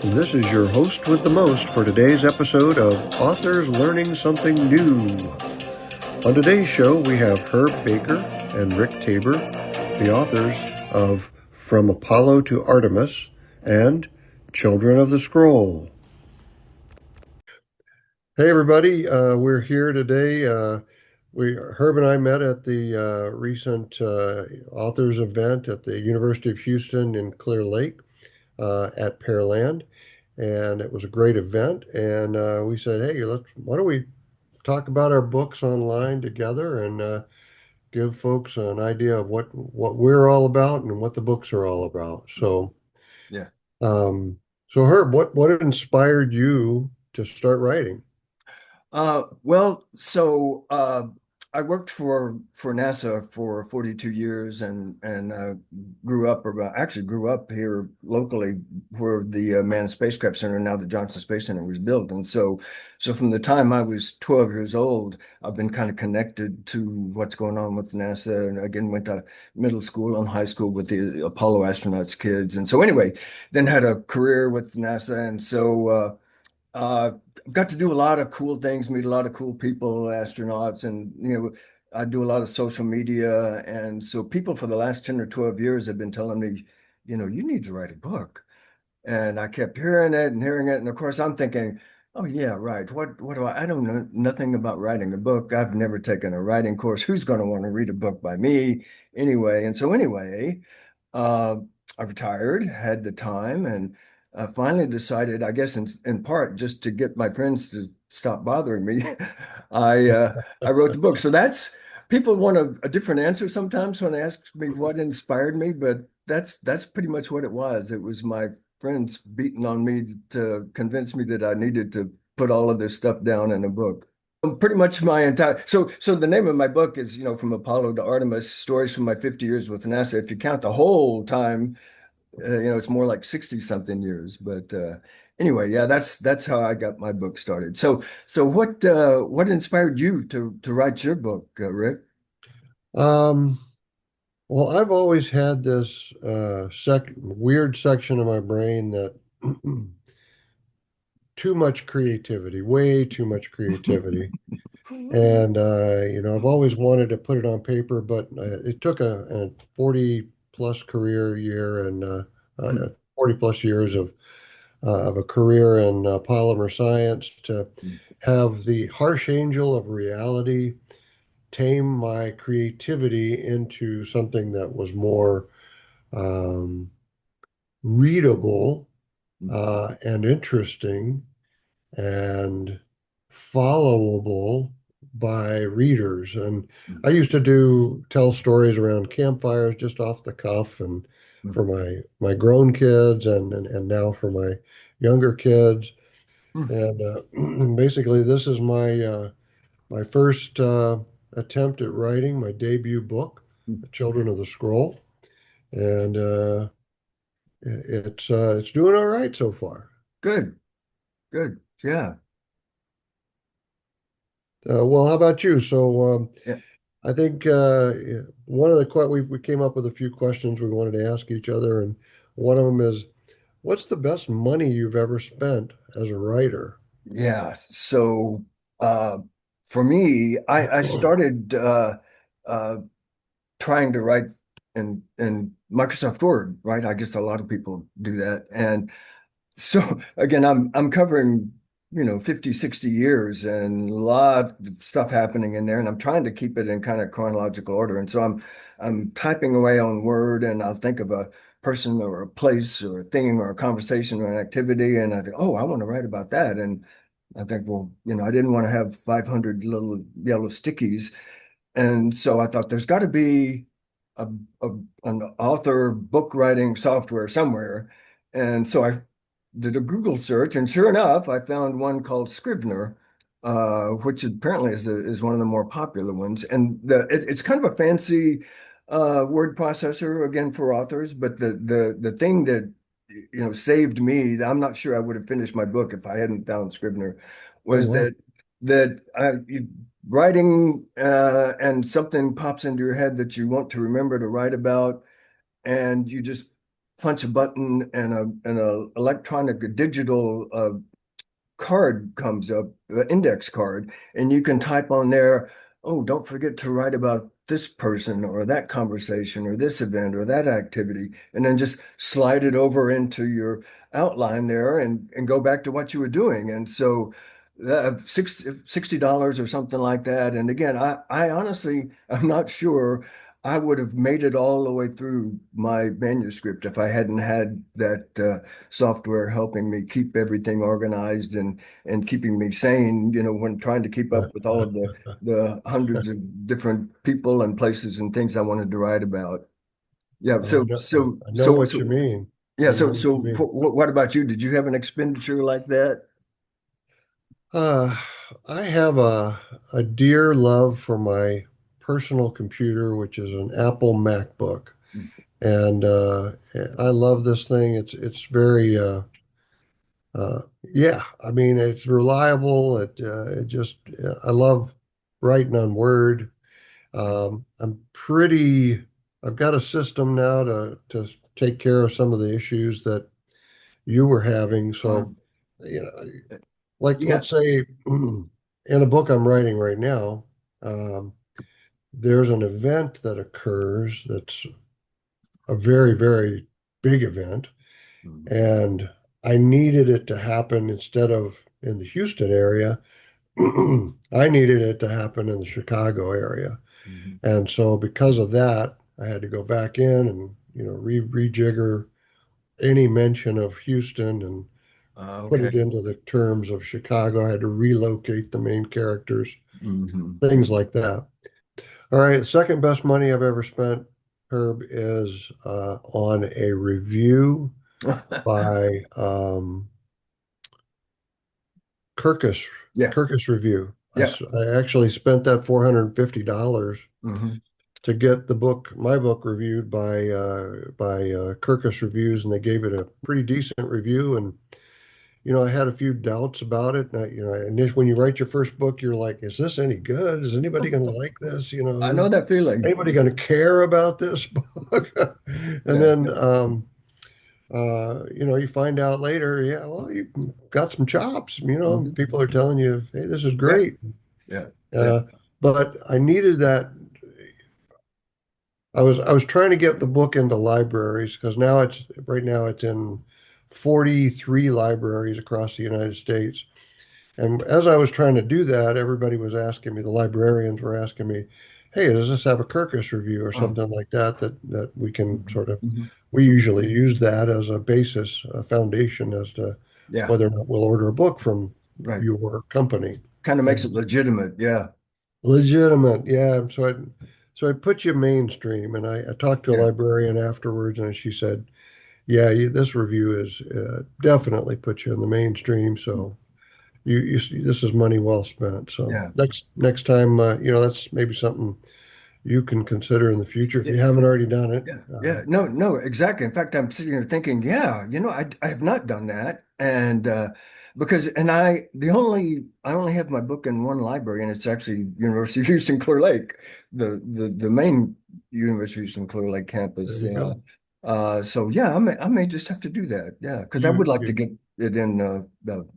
This is your host with the most for today's episode of Authors Learning Something New. On today's show, we have Herb Baker and Rick Tabor, the authors of From Apollo to Artemis and Children of the Scroll. Hey, everybody, we're here today. Herb and I met at the recent authors event at the University of Houston in Clear Lake at Pearland. And it was a great event. And we said, hey, why don't we talk about our books online together and give folks an idea of what we're all about and what the books are all about. Yeah. Um, so Herb, what inspired you to start writing? Well, I worked for NASA for 42 years and grew up here locally where the Manned Spacecraft Center, now the Johnson Space Center, was built. And so from the time I was 12 years old, I've been kind of connected to what's going on with NASA. And again, went to middle school and high school with the Apollo astronauts kids. And so anyway, then had a career with NASA. And so I've got to do a lot of cool things, meet a lot of cool people, astronauts, and I do a lot of social media. And so people for the last 10 or 12 years have been telling me, you need to write a book. And I kept hearing it and hearing it. And of course, I'm thinking, oh yeah, right. What do I don't know nothing about writing a book. I've never taken a writing course. Who's going to want to read a book by me anyway? And so anyway, uh, I retired, had the time, and finally decided, I guess in part just to get my friends to stop bothering me, I wrote the book. So that's people want a different answer sometimes when they ask me what inspired me, but that's pretty much what it was. It was my friends beating on me to convince me that I needed to put all of this stuff down in a book. Pretty much my entire so the name of my book is, From Apollo to Artemis, Stories from My 50 Years with NASA. If you count the whole time, it's more like 60 something years. But anyway, yeah, that's how I got my book started. So what inspired you to write your book, Rick? Um, well, I've always had this weird section of my brain that too much creativity, way too much creativity. And I've always wanted to put it on paper, but it took a 40 plus career year and 40 plus years of a career in polymer science to have the harsh angel of reality tame my creativity into something that was more um, readable and interesting and followable by readers. And I used to tell stories around campfires just off the cuff and for my grown kids and now for my younger kids. And basically, this is my first attempt at writing my debut book, The Children of the Scroll, and it's doing all right so far. Good, good. Yeah. Well, how about you? Yeah. I think one of we came up with a few questions we wanted to ask each other, and one of them is, what's the best money you've ever spent as a writer? Yeah. So uh for me, I started uh trying to write in Microsoft Word, right? I guess a lot of people do that. And so again, I'm covering, 50, 60 years and a lot of stuff happening in there, and I'm trying to keep it in kind of chronological order. And so I'm typing away on Word, and I'll think of a person or a place or a thing or a conversation or an activity, and I think, oh, I want to write about that. And I think, well, I didn't want to have 500 little yellow stickies. And so I thought there's got to be a, a an author book writing software somewhere. And so I did a Google search, and sure enough, I found one called Scrivener, which apparently is one of the more popular ones. And it's kind of a fancy word processor again for authors, but the thing that saved me, I'm not sure I would have finished my book if I hadn't found Scrivener, Oh, was wow. writing and something pops into your head that you want to remember to write about, and you just punch a button and a electronic digital card comes up, the index card, and you can type on there, oh, don't forget to write about this person or that conversation or this event or that activity, and then just slide it over into your outline there and go back to what you were doing. And so $60 or something like that. And again, I honestly, I'm not sure I would have made it all the way through my manuscript if I hadn't had that software helping me keep everything organized and keeping me sane, when trying to keep up with all of the hundreds of different people and places and things I wanted to write about. Yeah. I know, I know what you mean. Yeah. I know what you mean. What about you? Did you have an expenditure like that? Uh, I have a dear love for my personal computer, which is an Apple MacBook, and I love this thing. It's very yeah. I mean, it's reliable. It just I love writing on Word. I'm pretty. I've got a system now to take care of some of the issues that you were having. So, Um, you know, like yeah. let's say in a book I'm writing right now, um, there's an event that occurs that's a very, very big event, Mhm. and I needed it to happen instead of in the Houston area. I needed it to happen in the Chicago area. Mhm. And so because of that, I had to go back in and, rejigger any mention of Houston and put Okay. it into the terms of Chicago. I had to relocate the main characters, Mhm. things like that. All right, second best money I've ever spent, Herb, is on a review by Kirkus, Yeah. Kirkus Review. Yeah. I actually spent that $450 Hmm. to get my book reviewed by Kirkus Reviews, and they gave it a pretty decent review. And I had a few doubts about it. And when you write your first book, you're like, "Is this any good? Is anybody going to like this? I know that feeling. Anybody going to care about this book?" And Yeah. then, you find out later, yeah, well, you got some chops. Hmm. People are telling you, "Hey, this is Yeah. great." Yeah. Yeah. Uh, but I needed that. I was trying to get the book into libraries because right now it's in 43 libraries across the United States. And as I was trying to do that, everybody was asking me, the librarians were asking me, "Hey, does this have a Kirkus review or Oh. something like that we can Mhm. sort of?" Mhm. We usually use that as a basis, a foundation as to Yeah. whether or not we'll order a book from Right. your company. Kind of makes it And legitimate. Yeah. legitimate, yeah. So I put you mainstream, and I talked to a Yeah. librarian afterwards, and she said, "Yeah, this review is definitely put you in the mainstream. So this is money well spent." So Yeah. next time, that's maybe something you can consider in the future if Yeah. you haven't already done it. Yeah, yeah, no, no, exactly. In fact, I'm sitting here thinking, yeah, I have not done that, and because and I only have my book in one library, and it's actually University of Houston Clear Lake, the main University of Houston Clear Lake There campus. you go. So yeah, I may just have to do that. Yeah, because I You, would like to you get it in the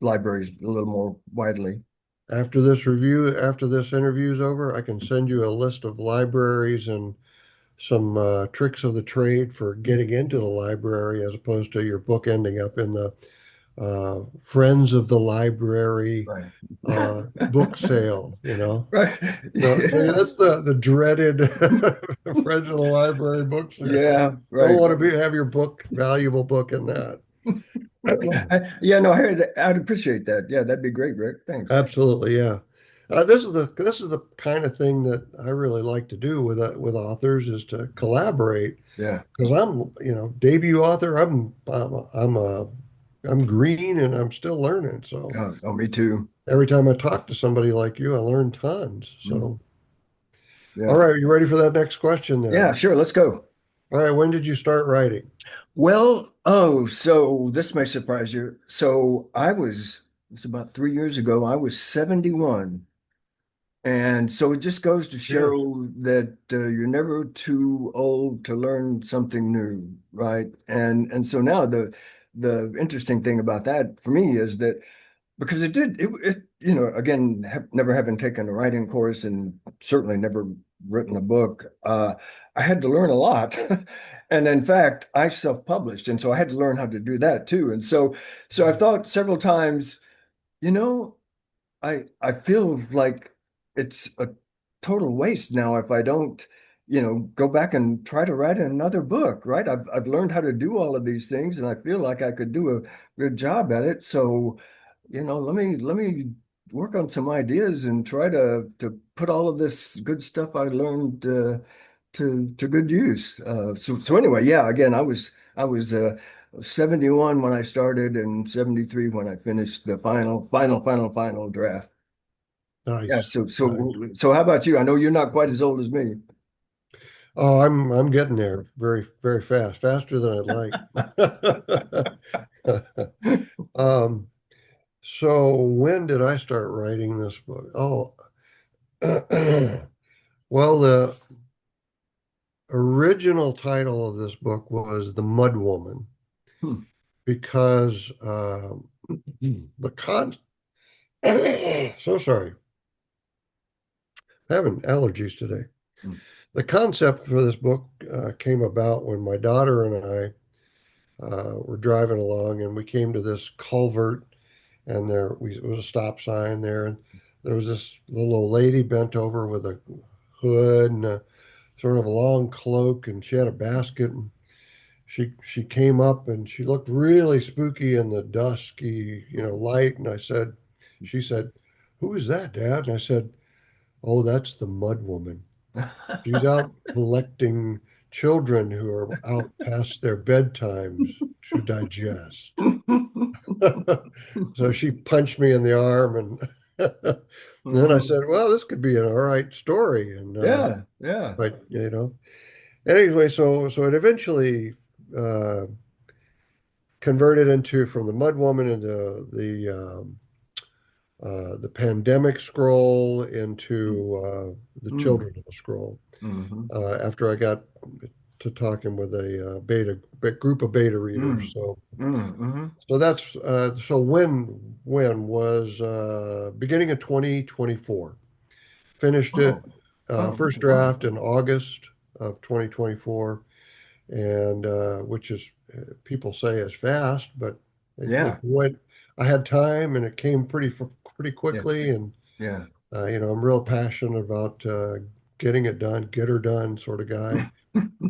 libraries a little more widely. after this interview is over, I can send you a list of libraries and some tricks of the trade for getting into the library as opposed to your book ending up in the Friends of the Library Right. book sale, Right. So Yeah. that's the dreaded Friends of the Library book sale. Yeah, Don't right. want to have your valuable book in that. Yeah, no, I'd appreciate that. Yeah, that'd be great, Rick. Thanks. Absolutely, yeah. This is the kind of thing that I really like to do with authors is to collaborate Yeah. because I'm debut author. I'm green and I'm still learning. So Oh, me too. every time I talk to somebody like you, I learn tons. Mm, So all yeah. right, you ready for that next question Yeah, then? sure. Let's go. All right, when did you start writing? Well, oh, so this may surprise you. It's about 3 years ago. I was 71 And so it just goes to Yes. show that you're never too old to learn something new, right? And so now the interesting thing about that for me is that because it again never having taken a writing course and certainly never written a book, I had to learn a lot. And in fact, I self-published, and so I had to learn how to do that too. And so I've thought several times, you know. I feel like it's a total waste now if I don't, go back and try to write another book, right? I've learned how to do all of these things and I feel like I could do a good job at it. So, let me work on some ideas and try to put all of this good stuff I learned to good use. So anyway, yeah, again, I was 71 when I started and 73 when I finished the final draft. Yeah, Nice. so Nice. so so how about you? I know you're not quite as old as me. Oh, I'm getting there very, very fast, faster than I'd like. Um, so when did I start writing this book? Oh, well, the original title of this book was The Mud Woman Hmm, because the con so sorry, I'm having allergies today. hmm. The concept for this book came about when my daughter and I were driving along and we came to this culvert and it was a stop sign there and there was this little old lady bent over with a hood and sort of a long cloak and she had a basket and she came up and she looked really spooky in the dusky, light. And she said, "Who is that, Dad?" And I said, "Oh, that's the Mud Woman. She's out collecting children who are out past their bedtimes to digest." So she punched me in the arm and then I Mhm. said, "Well, this could be an all right story." And Yeah, yeah. but anyway, so it eventually uh, converted into from the Mud Woman into the pandemic scroll into the Mm, children of the scroll. mm-hmm. After I got to talking with a group of beta readers, Mm, so mm-hmm. that's so when was beginning of 2024. Finished it Oh, oh, first okay, wow. draft in August of 2024 and which is people say is fast, but it Yeah, went. I had time, and it came pretty yeah, quickly. And yeah, I'm real passionate about getting it done, get her done, sort of guy.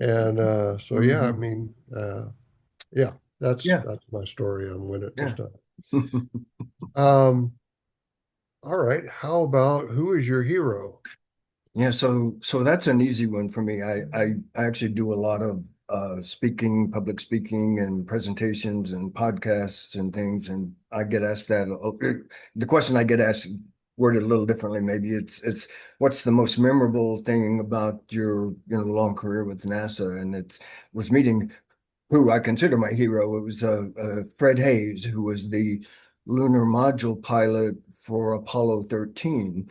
And so yeah, I hmm. mean, yeah, Yeah, that's my story on when it was yeah. done. Um, all right, how about who is your hero? Yeah, so that's an easy one for me. I actually do a lot of speaking, public speaking and presentations and podcasts and things, and I get asked that the question I get asked worded a little differently maybe. It's what's the most memorable thing about your long career with NASA? And it was meeting who I consider my hero. It was Fred Hayes, who was the lunar module pilot for Apollo 13.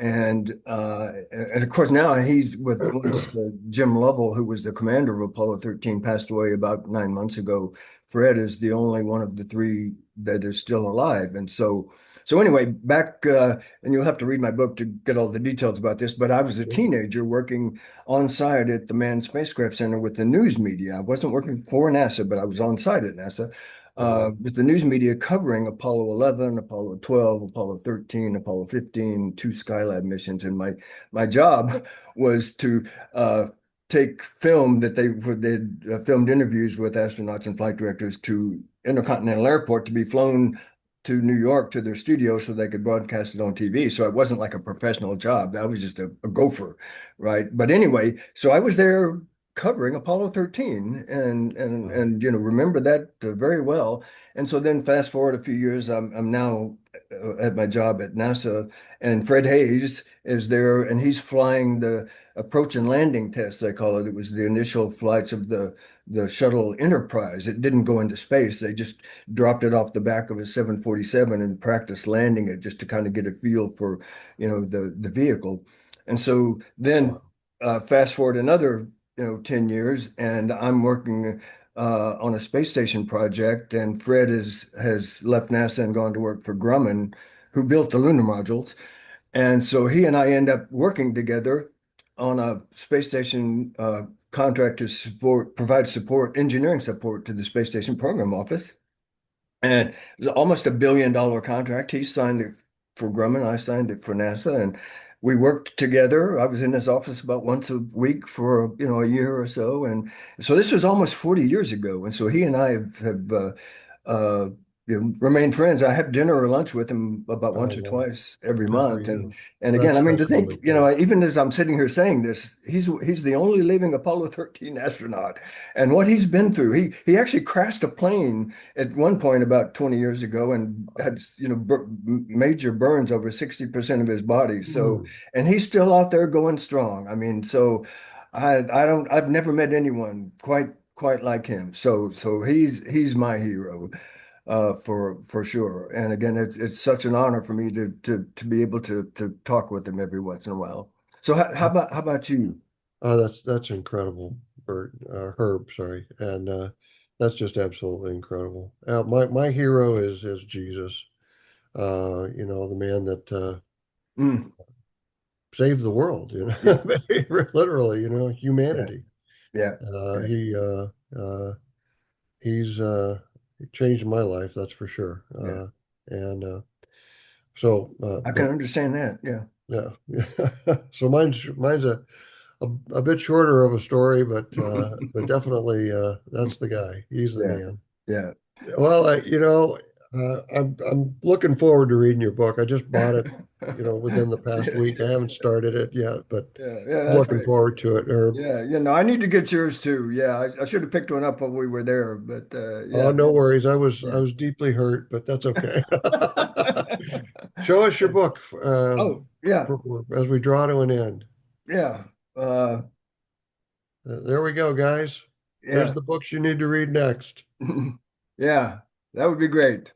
And of course now he's with once Jim Lovell, who was the commander of Apollo 13, passed away about 9 months ago. Fred is the only one of the three that is still alive. And so anyway, back and you'll have to read my book to get all the details about this, but I was a teenager working on site at the Manned Spacecraft Center with the news media. I wasn't working for NASA, but I was on site at NASA Uh, with the news media covering Apollo 11, Apollo 12, Apollo 13, Apollo 15, two Skylab missions. And my job was to take film that they'd filmed interviews with astronauts and flight directors to Intercontinental Airport to be flown to New York to their studio so they could broadcast it on TV. So it wasn't like a professional job. I was just a gopher, right? But anyway, so I was there covering Apollo 13 and remember that very well. And so then fast forward a few years, I'm now at my job at NASA and Fred Hayes is there and he's flying the approach and landing test, they call it. It was the initial flights of the the shuttle Enterprise. It didn't go into space. They just dropped it off the back of a 747 and practiced landing it just to kind of get a feel for, the vehicle. And so then Wow. fast forward another, 10 years, and I'm working on a space station project, and Fred has left NASA and gone to work for Grumman, who built the lunar modules. And so he and I end up working together on a space station contract to provide support, engineering support to the Space Station Program Office. And it was almost $1 billion contract. He signed it for Grumman, I signed it for NASA, and we worked together. I was in his office about once a week for, a year or so. And so this was almost 40 years ago. And so he and I have uh, remained friends. I have dinner or lunch with him about once Oh, or wow. twice every Good for month. And you. and again, I That's mean, to that's think, really cool. even as I'm sitting here saying this, he's the only living Apollo 13 astronaut. And what he's been through, he actually crashed a plane at one point about 20 years ago and had, major burns over 60% of his body. So, Mm. and he's still out there going strong. I mean, so I've never met anyone quite like him. So he's my hero, for sure. And again, it's such an honor for me to be able to talk with him every once in a while. So how about you? Oh, that's incredible, Bert, Herb, sorry, and that's just absolutely incredible. My hero is Jesus. The man that Mm, saved the world. yeah, Literally, yeah, humanity. yeah, Uh, yeah. he he's he changed my life, that's for sure. Yeah. And so, I can but understand that. Yeah. yeah, so mine's a bit shorter of a story, but definitely that's the guy. He's the Yeah. man. Yeah. Well, I'm looking forward to reading your book. I just bought it, within the past Yeah. week. I haven't started it yet, but Yeah. Yeah. I'm That's looking great. forward to it. Herb. Yeah. I need to get yours too. Yeah. I should have picked one up when we were there, but Oh, yeah. no worries. I Yeah. was deeply hurt, but that's okay. Show us your book Oh, yeah. as we draw to an end. Yeah. Uh, There we go, guys. There's yeah. the books you need to read next. Yeah. That would be great.